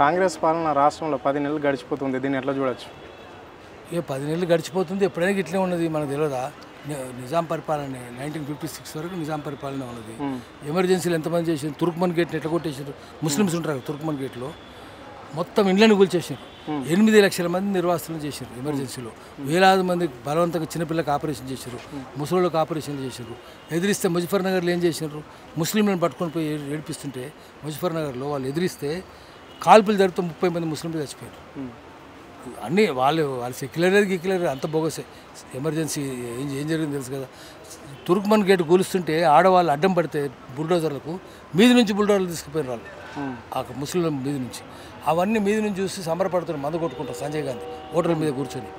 కాంగ్రెస్ పాలన రాష్ట్రంలో 10 నెలలు గడిచిపోతుంది. దీన్ని ఎట్లా చూడొచ్చు? ఏ 10 నెలలు గడిచిపోతుంది, ఎప్పుడైనా ఇట్లే ఉన్నది. మనకు తెలియదా? నిజాం పరిపాలన 1956 వరకు నిజాం పరిపాలన ఉన్నది. ఎమర్జెన్సీలు ఎంతమంది చేసారు? తుర్క్మన్ గేట్ని ఎట్లా కొట్టేసారు? ముస్లిమ్స్ ఉంటారు తుర్క్మన్ గేట్లో, మొత్తం ఇండ్లను కూల్చేసారు. 8 లక్షల మంది నిర్వాసితులను చేశారు. ఎమర్జెన్సీలో వేలాది మంది బలవంతంగా చిన్నపిల్లలకు ఆపరేషన్ చేశారు, ముసలిళ్ళకి ఆపరేషన్ చేశారు. ఎదిరిస్తే ముజఫర్ నగర్లో ఏం చేశారు? ముస్లింలను పట్టుకొని పోయి ఏడిపిస్తుంటే ముజఫర్ నగర్లో వాళ్ళు ఎదిరిస్తే కాల్పులు జరుగుతూ 30 మంది ముస్లింలు చచ్చిపోయారు. అన్నీ వాళ్ళు సెక్యులర్ గిక్యులర్ అంత బోగసే. ఎమర్జెన్సీ ఏం జరిగింది తెలుసు కదా. తుర్క్మన్ గేట్ కూలుస్తుంటే ఆడవాళ్ళు అడ్డం పడితే బుల్డోజర్లకు మీది నుంచి బుల్డోజర్లు తీసుకుపోయిన వాళ్ళు ఆ ముస్లింల మీద నుంచి. అవన్నీ మీద నుంచి చూసి సంబరపడుతున్నారు, మందు కొట్టుకుంటారు సంజయ్ గాంధీ హోటల్ మీద కూర్చొని.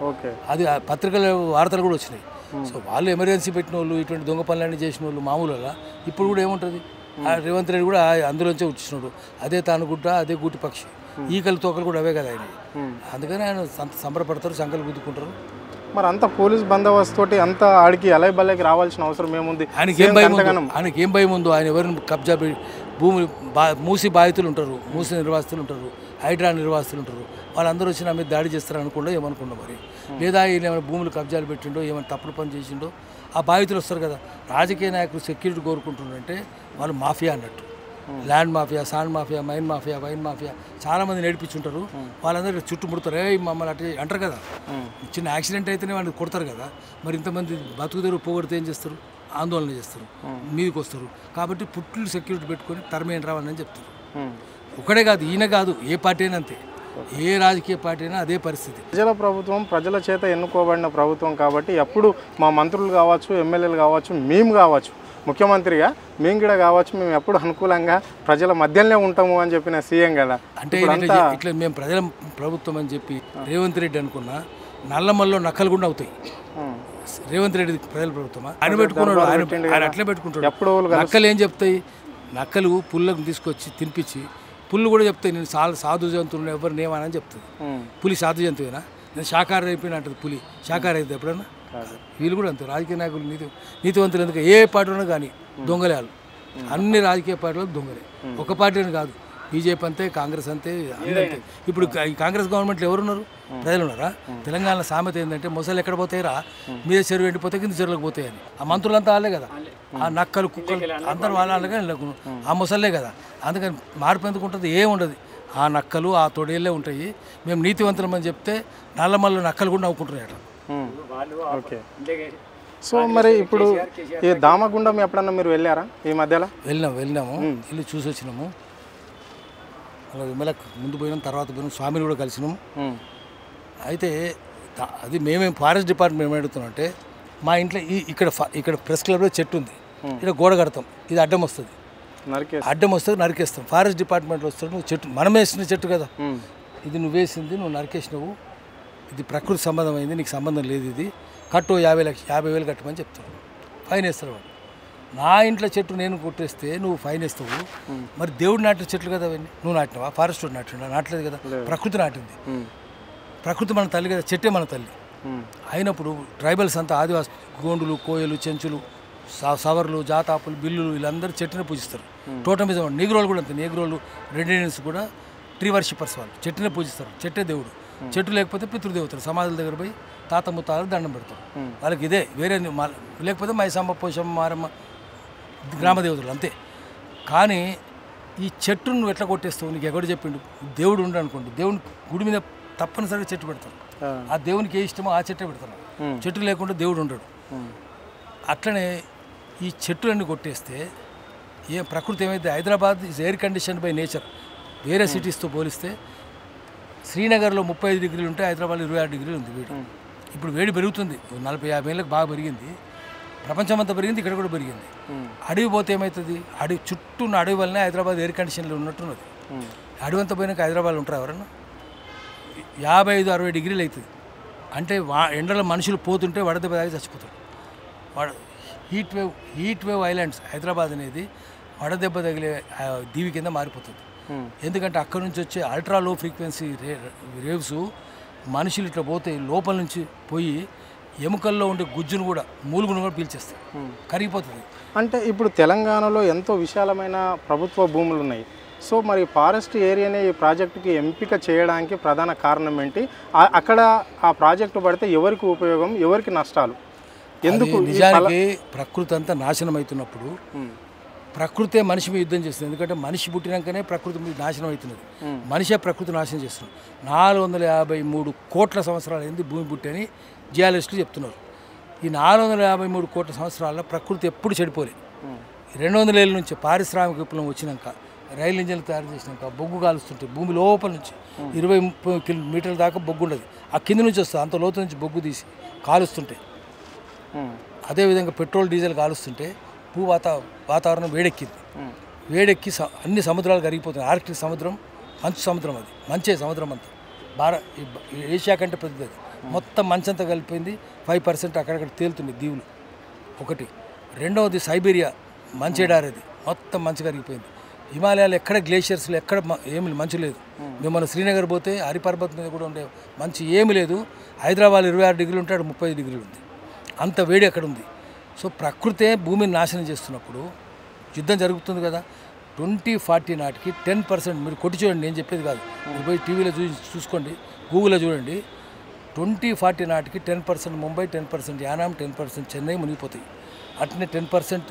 అది పత్రికల వార్తలు కూడా వచ్చినాయి. సో వాళ్ళు ఎమర్జెన్సీ పెట్టిన వాళ్ళు, ఇటువంటి దొంగ పనులన్నీ చేసిన వాళ్ళు మామూలు. ఇప్పుడు కూడా ఏముంటుంది? రేవంత్ రెడ్డి కూడా అందులోంచే వచ్చినాడు. అదే తానుగుడ్డ, అదే గూటి పక్షి, ఈకలు తోకలు కూడా అవే కదా ఆయన. అందుకని ఆయన సంబరపడతారు, సంకలు గుద్దుకుంటారు. మరి అంత పోలీస్ బందోబస్తు తోటి అంత ఆడికి అలై బల్లకి రావాల్సిన అవసరం ఏముంది? ఆయనకేం భయం ఉందో? ఆయన ఎవరిని కబ్జా భూమి మూసి బాధితులు ఉంటారు, మూసి నిర్వాసితులు ఉంటారు, హైడ్రా నిర్వాసితులు ఉంటారు. వాళ్ళందరూ వచ్చి నా మీద దాడి చేస్తారు అనుకుండా ఏమనుకున్నా మరి. లేదా ఈయన ఏమైనా భూములు కబ్జాలు పెట్టిండో, ఏమైనా తప్పుడు పని చేసిండో ఆ బాధితులు వస్తారు కదా. రాజకీయ నాయకులు సెక్యూరిటీ కోరుకుంటున్నారంటే వాళ్ళు మాఫియా అన్నట్టు. Land mafia, sand mafia, mine mafia, wine mafia చాలామంది నేర్పించుంటారు. వాళ్ళందరూ చుట్టుముడతారు, మమ్మల్ని అట్లా అంటారు కదా. చిన్న యాక్సిడెంట్ అయితేనే వాళ్ళు కొడతారు కదా. మరి ఇంతమంది బతుకుదరు పోగొడితే ఏం చేస్తారు? ఆందోళన చేస్తారు, మీదకి వస్తారు. కాబట్టి పుట్టులు సెక్యూరిటీ పెట్టుకొని తరమేం రావాలని చెప్తారు. ఒకడే కాదు, ఈయన కాదు, ఏ పార్టీ అయినా అంతే. ఏ రాజకీయ పార్టీ అయినా అదే పరిస్థితి. ప్రజల ప్రభుత్వం, ప్రజల చేత ఎన్నుకోబడిన ప్రభుత్వం కాబట్టి ఎప్పుడు మా మంత్రులు కావచ్చు, ఎమ్మెల్యేలు కావచ్చు, మేము కావచ్చు, ముఖ్యమంత్రిగా మేము కూడా కావచ్చు, మేము ఎప్పుడు అనుకూలంగా ప్రజల మధ్యలోనే ఉంటాము అని చెప్పిన సీఎం కదా. అంటే ఇట్లా మేము ప్రజల ప్రభుత్వం అని చెప్పి రేవంత్ రెడ్డి అనుకున్నా నల్లమల్లో నక్కలు కూడా అవుతాయి. రేవంత్ రెడ్డి ప్రజల ప్రభుత్వమా? ఆయన పెట్టుకున్నాడు, ఆయన అట్లే పెట్టుకుంటాడు. ఎప్పుడు నక్కలు ఏం చెప్తాయి? నక్కలు పుల్లకు తీసుకొచ్చి తినిపించి, పుల్లు కూడా చెప్తాయి నేను సాధు జంతువులను ఎవరిని ఏమని చెప్తుంది. పులి సాధు జంతువేనా? నేను శాకాహారి అయిపోయినా అంటది పులి. శాకాహారి అయితే ఎప్పుడన్నా? వీళ్ళు కూడా అంతే. రాజకీయ నాయకులు నీతివంతులు ఎందుకు? ఏ పార్టీలో కానీ దొంగలే వాళ్ళు. అన్ని రాజకీయ పార్టీలకు దొంగలే. ఒక పార్టీని కాదు, బీజేపీ అంతే, కాంగ్రెస్ అంతే, అందరికీ. ఇప్పుడు ఈ కాంగ్రెస్ గవర్నమెంట్లో ఎవరున్నారు? ప్రజలు ఉన్నారా? తెలంగాణ సామెత ఏంటంటే మొసలు ఎక్కడ పోతాయిరా, మీద చెరువు ఎండిపోతే కింద చెరువులకు పోతాయని. ఆ మంత్రులంతా వాళ్ళే కదా. ఆ నక్కలు, కుక్కలు అందరూ వాళ్ళగా ఆ మొసలే కదా. అందుకని మార్పు ఎందుకు ఉంటుంది? ఏముండదు. ఆ నక్కలు, ఆ తొడేళ్ళే ఉంటాయి. మేము నీతివంతులం అని చెప్తే నల్లమల్లు నక్కలు కూడా నవ్వుకుంటున్నాయట. ఓకే. సో మరి ఇప్పుడు ఈ దామగుండం ఎప్పుడన్నా మీరు వెళ్ళారా ఈ మధ్యలో? వెళ్ళినాము, వెళ్ళి చూసి వచ్చినాము. అలా విమలకు ముందు పోయినాం, తర్వాత పోయినాం, స్వామిని కూడా కలిసినాము. అయితే అది మేమేం ఫారెస్ట్ డిపార్ట్మెంట్ ఏం అడుగుతున్నాం అంటే, మా ఇంట్లో ఇక్కడ ప్రెస్ క్లబ్లో చెట్టు ఉంది, ఇక్కడ గోడ కడతాం, ఇది అడ్డం వస్తుంది, నరికేస్తాం. ఫారెస్ట్ డిపార్ట్మెంట్లో వస్తాడు, నువ్వు చెట్టు మనం వేసిన చెట్టు కదా, ఇది నువ్వు వేసింది, నువ్వు నరికేసినావు, ఇది ప్రకృతి సంబంధమైంది, నీకు సంబంధం లేదు, ఇది కట్టు 50,000 కట్టమని చెప్తాడు. ఫైన్ వేస్తాడు వాడు. నా ఇంట్లో చెట్టు నేను కొట్టేస్తే నువ్వు ఫైన్ వేస్తావు. మరి దేవుడు నాటిన చెట్లు కదా అవన్నీ. నువ్వు నాటినావా? ఫారెస్ట్ వాడు నాటలేదు కదా, ప్రకృతి నాటింది. ప్రకృతి మన తల్లి కదా, చెట్టే మన తల్లి అయినప్పుడు ట్రైబల్స్ అంతా, ఆదివాసి గోండులు, కోయలు, చెంచులు, సవర్లు, జాతాపులు, బిల్లులు వీళ్ళందరూ చెట్టునే పూజిస్తారు. టోటమిజం నీగ్రోలు కూడా అంతే. నీగ్రోలు, రెడ్ ఇండియన్స్ కూడా ట్రీ వర్షిపర్స్, వాళ్ళు చెట్టునే పూజిస్తారు. చెట్టే దేవుడు. చెట్టు లేకపోతే పితృదేవతలు సమాధుల దగ్గర పోయి తాత ముత్తాలకు దండం పెడతారు. వాళ్ళకి ఇదే, వేరే లేకపోతే మైసమ్మ, పోషమ్మ, మారమ్మ, గ్రామ దేవతలు అంతే. కానీ ఈ చెట్టును నువ్వు ఎట్లా కొట్టేస్తావు? నీకు ఎక్కడ చెప్పిండు? దేవుడు ఉండు అనుకోండి, దేవుని గుడి మీద తప్పనిసరిగా చెట్టు పెడతారు. ఆ దేవునికి ఏ ఇష్టమో ఆ చెట్టే పెడతారు. చెట్టు లేకుండా దేవుడు ఉండడు. అట్లనే ఈ చెట్టులన్నీ కొట్టేస్తే ప్రకృతి ఏమైతే, Hyderabad is air condition by nature. వేరే సిటీస్తో పోలిస్తే శ్రీనగర్లో 35 డిగ్రీలు ఉంటే హైదరాబాద్లో 26 డిగ్రీలు ఉంది వేడి. ఇప్పుడు వేడి పెరుగుతుంది, 40-50 ఏళ్ళకి బాగా పెరిగింది. ప్రపంచం అంతా పెరిగింది, ఇక్కడ కూడా పెరిగింది. అడవి పోతే ఏమవుతుంది? చుట్టూ ఉన్న అడవి వల్లనే హైదరాబాద్ ఎయిర్ కండిషన్లో ఉన్నట్టున్నది. అడవి అంతా పోయినాక హైదరాబాద్లో ఉంటారు ఎవరన్నా? 55-60 డిగ్రీలు అవుతుంది. అంటే ఎండలో మనుషులు పోతుంటే వడదెబ్బ తాగి చచ్చిపోతాడు. హీట్ వేవ్ ఐలాండ్స్ హైదరాబాద్ అనేది వడదెబ్బ తగిలే దీవి కింద మారిపోతుంది. ఎందుకంటే అక్కడ నుంచి వచ్చే అల్ట్రా లో ఫ్రీక్వెన్సీ వేవ్స్ మనుషులు ఇట్లా పోతే లోపల నుంచి పోయి ఎముకల్లో ఉండే గుజ్జును కూడా, మూలుగును కూడా పీల్చేస్తాయి, కరిగిపోతుంది. అంటే ఇప్పుడు తెలంగాణలో ఎంతో విశాలమైన ప్రభుత్వ భూములు ఉన్నాయి. సో మరి ఫారెస్ట్ ఏరియానే ఈ ప్రాజెక్టుకి ఎంపిక చేయడానికి ప్రధాన కారణం ఏంటి? అక్కడ ఆ ప్రాజెక్టు పడితే ఎవరికి ఉపయోగం, ఎవరికి నష్టాలు? ఎందుకు? నిజానికి ప్రకృతి అంతా నాశనం అవుతున్నప్పుడు ప్రకృతే మనిషి మీద యుద్ధం చేస్తుంది. ఎందుకంటే మనిషి పుట్టినాకనే ప్రకృతి మీద నాశనం అవుతున్నది. మనిషే ప్రకృతి నాశనం చేస్తున్నాడు. 453 కోట్ల సంవత్సరాలు అయింది భూమి పుట్టని జియాలజిస్టులు చెప్తున్నారు. ఈ 453 కోట్ల సంవత్సరాల్లో ప్రకృతి ఎప్పుడు చెడిపోలేదు. 200 ఏళ్ళ నుంచి పారిశ్రామిక విప్లవం వచ్చినాక, రైలు ఇంజన్లు తయారు చేసినాక బొగ్గు కాలుస్తుంటే భూమి లోపల నుంచి 20-30 మీటర్ల దాకా బొగ్గు ఉండదు. ఆ కింద నుంచి వస్తుంది, అంత లోతు నుంచి బొగ్గు తీసి కాలుస్తుంటే. అదేవిధంగా పెట్రోల్ డీజిల్ కాలుస్తుంటే వాతావరణం వేడెక్కింది. వేడెక్కి అన్ని సముద్రాలు కరిగిపోతున్నాయి. ఆర్కిటిక్ సముద్రం మంచు సముద్రం, అది మంచే సముద్రం అంతా. ఏషియా కంటే పెద్దది. మొత్తం మంచంతా కలిపిపోయింది. 5% అక్కడక్కడ తేలుతుంది దీవులు ఒకటి. రెండవది సైబీరియా మంచెడారేది మొత్తం మంచు కరిగిపోయింది. హిమాలయాలు ఎక్కడ గ్లేషియర్స్లో ఎక్కడ ఏమి మంచు లేదు. మేము మన శ్రీనగర్ పోతే హరిపర్వత్ మీద కూడా ఉండే మంచు ఏమి లేదు. హైదరాబాద్ 26 డిగ్రీలు ఉంటే 35 డిగ్రీలు ఉంది. అంత వేడి అక్కడ ఉంది. సో ప్రకృతే భూమిని నాశనం చేస్తున్నప్పుడు యుద్ధం జరుగుతుంది కదా. 2040 నాటికి 10%, మీరు కొట్టి చూడండి, నేను చెప్పేది కాదు, మీరు పోయి టీవీలో చూసుకోండి, గూగుల్లో చూడండి. 2040 నాటికి 10% ముంబై, 10% యానాం, 10% చెన్నై మునిగిపోతాయి. అట్నే 10%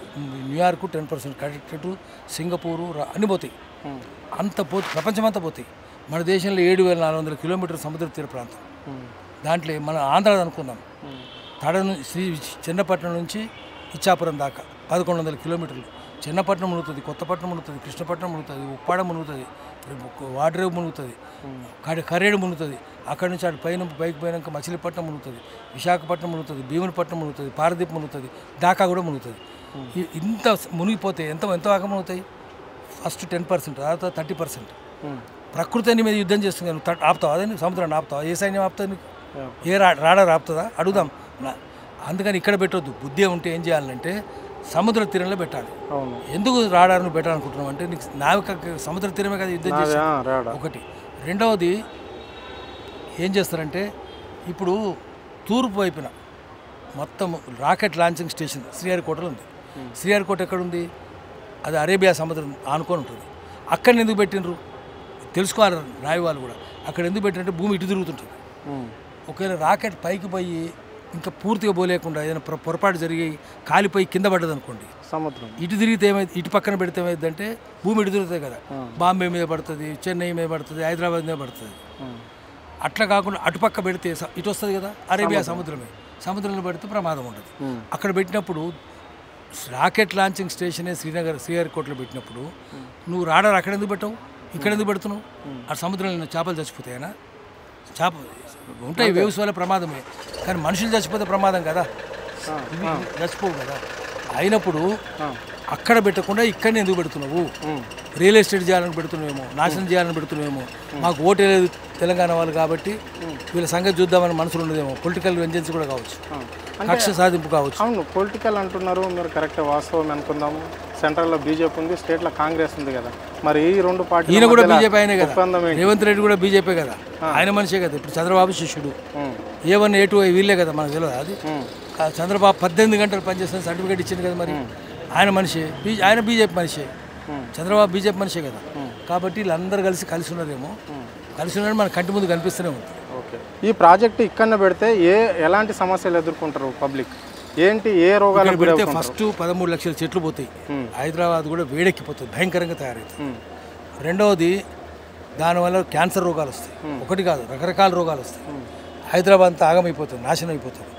న్యూయార్కు, 10% కలెక్టరేటు, సింగపూరు అన్నీ పోతాయి. అంత ప్రపంచమంతా పోతాయి. మన దేశంలో 7,400 కిలోమీటర్ల సముద్ర తీర ప్రాంతం. దాంట్లో మన ఆంధ్ర అనుకుందాం, చిన్నపట్నం నుంచి ఇచ్చాపురం దాకా 1100 కిలోమీటర్లు. చిన్నపట్నం మునుగుతుంది, కొత్తపట్నం మునుగుతుంది, కృష్ణపట్నం మునుగుతుంది, ఉప్పాడ మునుగుతుంది, వాడ్రేవు మునుగుతుంది, కరేడు మునుగుతుంది. అక్కడి నుంచి అటు పైకి పోయినాక మచిలీపట్నం మునుగుతుంది, విశాఖపట్నం మునుగుతుంది, భీమునిపట్నం మునుగుతుంది, పారదీప్ మునుగుతుంది, ఢాకా కూడా మునుగుతుంది. ఇంత మునిగిపోతే ఎంత దాకా మునుగుతాయి? ఫస్ట్ 10%, తర్వాత 30%. ప్రకృతిని మీద యుద్ధం చేస్తుంది. ఆపుతావు అదే సముద్రాన్ని ఆపుతావా? ఏ సైన్యం ఆపుతుంది నీకు? ఏ రాడార్ ఆపుతుందా? అడుగుదాం. అందుకని ఇక్కడ పెట్టొద్దు. బుద్ధి ఉంటే ఏం చేయాలంటే సముద్ర తీరంలో పెట్టాలి. ఎందుకు రాడార్ను పెట్టాలనుకుంటున్నాం అంటే, నీకు నావిక సముద్ర తీరమే కదా యుద్ధం చేసి ఒకటి. రెండవది ఏం చేస్తారంటే, ఇప్పుడు తూర్పు వైపున మొత్తం రాకెట్ లాంచింగ్ స్టేషన్ శ్రీహరికోటలో ఉంది. శ్రీహరికోట ఎక్కడుంది? అది అరేబియా సముద్రం ఆనుకొని ఉంటుంది. అక్కడ ఎందుకు పెట్టినరు తెలుసుకోవాలి రాయి వాళ్ళు కూడా. అక్కడ ఎందుకు పెట్టినంటే భూమి ఇటు తిరుగుతుంటుంది. ఒకవేళ రాకెట్ పైకి పోయి ఇంకా పూర్తిగా పోలేకుండా ఏదైనా పొరపాటు జరిగి కాలిపోయి కింద పడ్డది అనుకోండి, సముద్రం ఇటు తిరిగితే ఏమైంది, ఇటు పక్కన పెడితే ఏమైందంటే భూమి ఇటు తిరుగుతుంది కదా. బాంబే మీద పడుతుంది, చెన్నై మీద పడుతుంది, హైదరాబాద్ మీద పడుతుంది. అట్లా కాకుండా అటుపక్క పెడితే ఇటు వస్తుంది కదా, అరేబియా సముద్రంలో పెడితే ప్రమాదం ఉండదు. అక్కడ పెట్టినప్పుడు రాకెట్ లాంచింగ్ స్టేషనే శ్రీహరికోటలో పెట్టినప్పుడు నువ్వు రాడార్ అక్కడ ఎందుకు పెట్టావు, ఇక్కడ ఎందుకు పెడుతున్నావు? ఆ సముద్రంలో చేపలు చచ్చిపోతాయనా? ఉంటాయి, వేవ్స్ వల్ల ప్రమాదమే. కానీ మనుషులు చచ్చిపోతే ప్రమాదం కదా, చచ్చిపోవు కదా. అయినప్పుడు అక్కడ పెట్టకుండా ఇక్కడనే ఎందుకు పెడుతున్నావు? రియల్ ఎస్టేట్ చేయాలని పెడుతున్నావేమో, నాశనం చేయాలని పెడుతున్నావేమో. మాకు ఓటే లేదు తెలంగాణ వాళ్ళు కాబట్టి వీళ్ళ సంగతి చూద్దామని మనసులు ఉండదేమో. పొలిటికల్ వెంజెన్స్ కూడా కావచ్చు, కక్ష సాధింపు కావచ్చు. అవును, పొలిటికల్ అంటున్నారు మీరు, కరెక్ట్, వాస్తవం అనుకుందాము. సెంట్రల్లో బీజేపీ ఉంది, స్టేట్లో కాంగ్రెస్ ఉంది కదా. మరి ఈ రెండు పార్టీలు ఈయన కూడా బీజేపీ అయినే కదా, రేవంత్ రెడ్డి కూడా బీజేపీ కదా, ఆయన మనిషే కదా. ఇప్పుడు చంద్రబాబు శిష్యుడు, A1 A2 వీళ్ళే కదా, మనకు తెలియదు అది. చంద్రబాబు 18 గంటలు పనిచేస్తున్న సర్టిఫికేట్ ఇచ్చింది కదా, మరి ఆయన మనిషి, ఆయన బీజేపీ మనిషి, చంద్రబాబు బీజేపీ మనిషే కదా. కాబట్టి వీళ్ళందరూ కలిసి ఉన్నారేమో, కలిసి ఉన్నారని మన కంటి ముందు కనిపిస్తూనే ఉంది. ఓకే, ఈ ప్రాజెక్టు ఇక్కడ పెడితే ఎలాంటి సమస్యలు ఎదుర్కొంటారు పబ్లిక్? ఏంటి, ఏ రోగాలు పెడితే? ఫస్ట్ 13 లక్షల చెట్లు పోతాయి. హైదరాబాద్ కూడా వేడెక్కిపోతుంది, భయంకరంగా తయారవుతుంది. రెండవది దానివల్ల క్యాన్సర్ రోగాలు వస్తాయి. ఒకటి కాదు, రకరకాల రోగాలు వస్తాయి. హైదరాబాద్ అంతా ఆగమైపోతుంది, నాశనం అయిపోతుంది,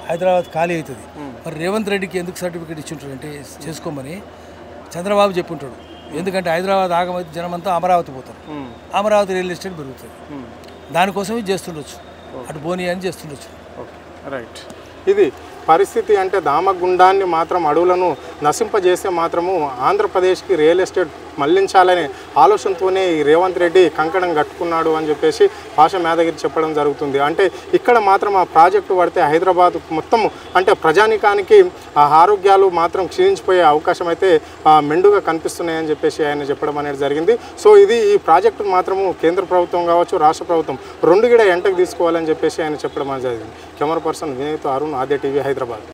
హైదరాబాద్ ఖాళీ అవుతుంది. మరి రేవంత్ రెడ్డికి ఎందుకు సర్టిఫికేట్ ఇచ్చి ఉంటాడు అంటే, చేసుకోమని చంద్రబాబు చెప్పుంటాడు. ఎందుకంటే హైదరాబాద్ ఆగమైతే జనమంతా అమరావతి పోతారు, అమరావతి రియల్ ఎస్టేట్ పెరుగుతుంది. దానికోసం ఇది చేస్తుండొచ్చు, అటు బోని అని చేస్తుండొచ్చు. రైట్, ఇది పరిస్థితి. అంటే దామగుండాన్ని మాత్రం అడవులను నశింపజేస్తే మాత్రము ఆంధ్రప్రదేశ్కి రియల్ ఎస్టేట్ మళ్లించాలనే ఆలోచనతోనే ఈ రేవంత్ రెడ్డి కంకణం కట్టుకున్నాడు అని చెప్పేసి భాష మేధగిరి చెప్పడం జరుగుతుంది. అంటే ఇక్కడ మాత్రం ఆ ప్రాజెక్టు పడితే హైదరాబాద్ మొత్తం అంటే ప్రజానికానికి ఆ ఆరోగ్యాలు మాత్రం క్షీణించిపోయే అవకాశం అయితే మెండుగా కనిపిస్తున్నాయని చెప్పేసి ఆయన చెప్పడం అనేది జరిగింది. సో ఇది ఈ ప్రాజెక్టు మాత్రము కేంద్ర ప్రభుత్వం కావచ్చు, రాష్ట్ర ప్రభుత్వం రెండు కూడా ఎంటకు తీసుకోవాలని చెప్పేసి ఆయన చెప్పడం అనేది జరిగింది. కెమెరా పర్సన్ వినయ్తో అరుణ్, ఆద్య టీవీ, హైదరాబాద్.